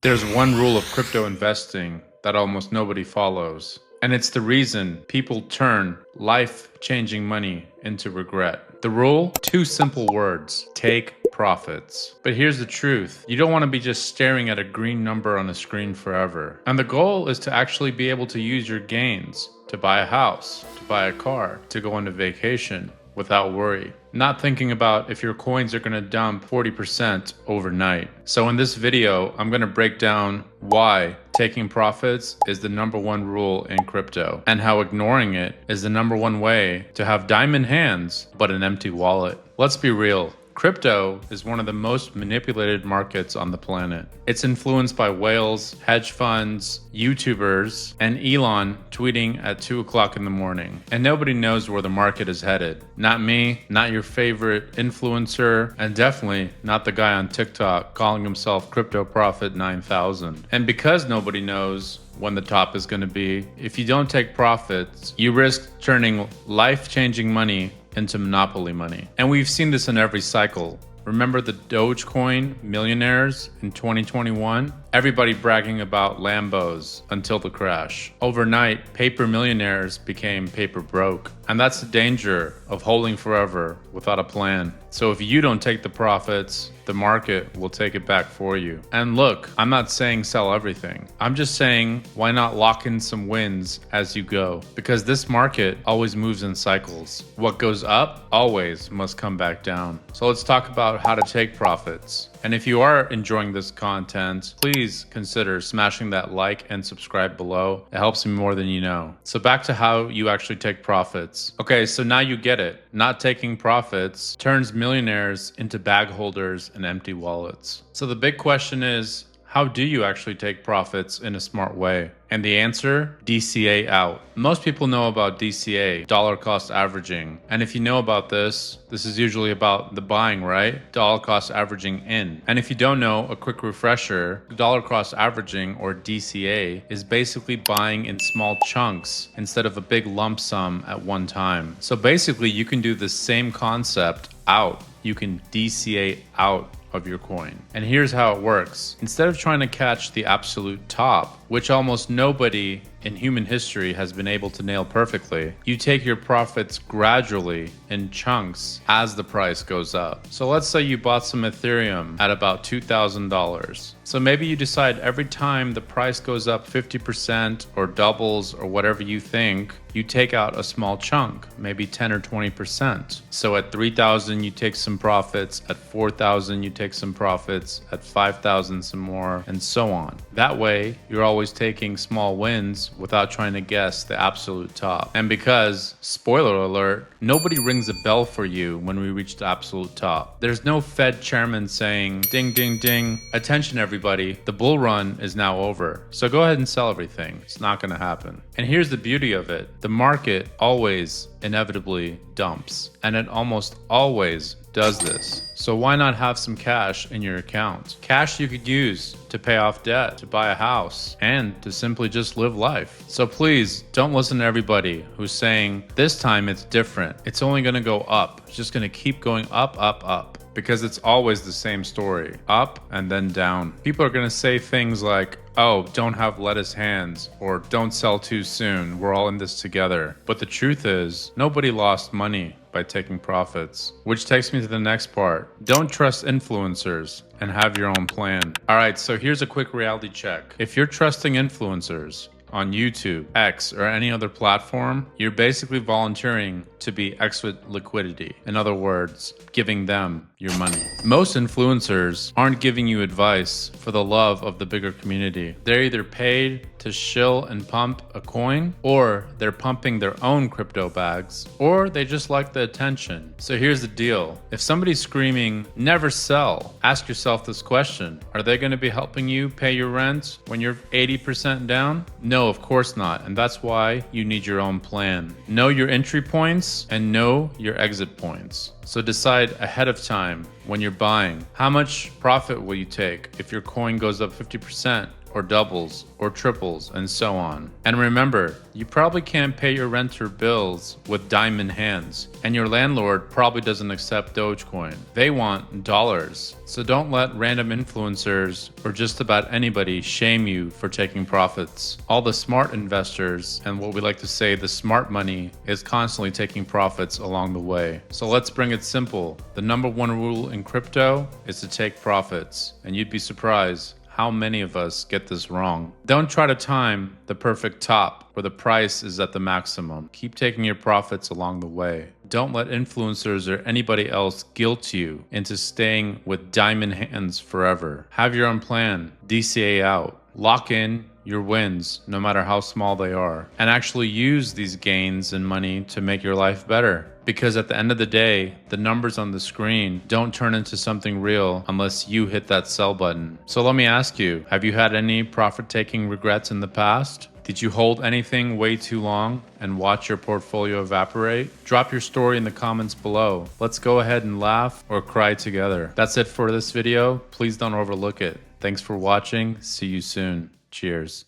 There's one rule of crypto investing that almost nobody follows, and it's the reason people turn life-changing money into regret. The rule? Two simple words: take profits. But here's the truth. You don't want to be just staring at a green number on a screen forever. And the goal is to actually be able to use your gains to buy a house, to buy a car, to go on a vacation without worry. Not thinking about if your coins are going to dump 40% overnight. So in this video, I'm going to break down why taking profits is the #1 rule in crypto, and how ignoring it is the #1 way to have diamond hands but an empty wallet. Let's be real. Crypto is one of the most manipulated markets on the planet. It's influenced by whales, hedge funds, YouTubers, and Elon tweeting at 2 o'clock in the morning. And nobody knows where the market is headed. Not me, not your favorite influencer, and definitely not the guy on TikTok calling himself Crypto Profit 9000. And because nobody knows when the top is going to be, if you don't take profits, you risk turning life-changing money into monopoly money. And we've seen this in every cycle. Remember the Dogecoin millionaires in 2021? Everybody bragging about Lambos until the crash. Overnight, paper millionaires became paper broke. And that's the danger of holding forever without a plan. So if you don't take the profits, the market will take it back for you. And look, I'm not saying sell everything. I'm just saying, why not lock in some wins as you go? Because this market always moves in cycles. What goes up always must come back down. So let's talk about how to take profits. And if you are enjoying this content, please consider smashing that like and subscribe below. It helps me more than you know. So back to how you actually take profits. Okay, so now you get it. Not taking profits turns millionaires into bag holders and empty wallets. So the big question is, how do you actually take profits in a smart way? And the answer, DCA out. Most people know about DCA, dollar cost averaging. And if you know about this, this is usually about the buying, right? Dollar cost averaging in. And if you don't know, a quick refresher, dollar cost averaging, or DCA, is basically buying in small chunks instead of a big lump sum at one time. So basically you can do the same concept out. You can DCA out of your coin. And here's how it works. Instead of trying to catch the absolute top, which almost nobody in human history has been able to nail perfectly, you take your profits gradually in chunks as the price goes up. So let's say you bought some Ethereum at about $2,000. So maybe you decide every time the price goes up 50% or doubles or whatever you think, you take out a small chunk, maybe 10 or 20%. So at 3,000 you take some profits, at 4,000 you take some profits, at 5,000 some more, and so on. That way you're always taking small wins without trying to guess the absolute top. And because, spoiler alert, nobody rings a bell for you when we reach the absolute top. There's no Fed chairman saying, ding, ding, ding, attention everybody, the bull run is now over. So go ahead and sell everything. It's not going to happen. And here's the beauty of it. The market always inevitably dumps, and it almost always does this. So why not have some cash in your account? Cash you could use to pay off debt, to buy a house, and to simply just live life. So please don't listen to everybody who's saying this time it's different. It's only going to go up. It's just going to keep going up, up, up. Because it's always the same story, up and then down. People are going to say things like, oh, don't have lettuce hands, or don't sell too soon, we're all in this together. But the truth is, nobody lost money by taking profits. Which takes me to the next part. Don't trust influencers and have your own plan. All right, so here's a quick reality check. If you're trusting influencers on YouTube, X, or any other platform, you're basically volunteering to be exit liquidity. In other words, giving them your money. Most influencers aren't giving you advice for the love of the bigger community. They're either paid to shill and pump a coin, or they're pumping their own crypto bags, or they just like the attention. So here's the deal. If somebody's screaming, never sell, ask yourself this question. Are they going to be helping you pay your rent when you're 80% down? No, of course not. And that's why you need your own plan. Know your entry points and know your exit points. So decide ahead of time when you're buying, how much profit will you take if your coin goes up 50% or doubles or triples and so on. And remember, you probably can't pay your rent or bills with diamond hands, and your landlord probably doesn't accept Dogecoin. They want dollars. So don't let random influencers or just about anybody shame you for taking profits. All the smart investors, and what we like to say the smart money, is constantly taking profits along the way. So let's bring it simple. The number one rule in crypto is to take profits, and you'd be surprised how many of us get this wrong. Don't try to time the perfect top where the price is at the maximum. Keep taking your profits along the way. Don't let influencers or anybody else guilt you into staying with diamond hands forever. Have your own plan. DCA out. Lock in your wins, no matter how small they are, and actually use these gains and money to make your life better. Because at the end of the day, the numbers on the screen don't turn into something real unless you hit that sell button. So let me ask you, have you had any profit-taking regrets in the past? Did you hold anything way too long and watch your portfolio evaporate? Drop your story in the comments below. Let's go ahead and laugh or cry together. That's it for this video. Please don't overlook it. Thanks for watching. See you soon. Cheers.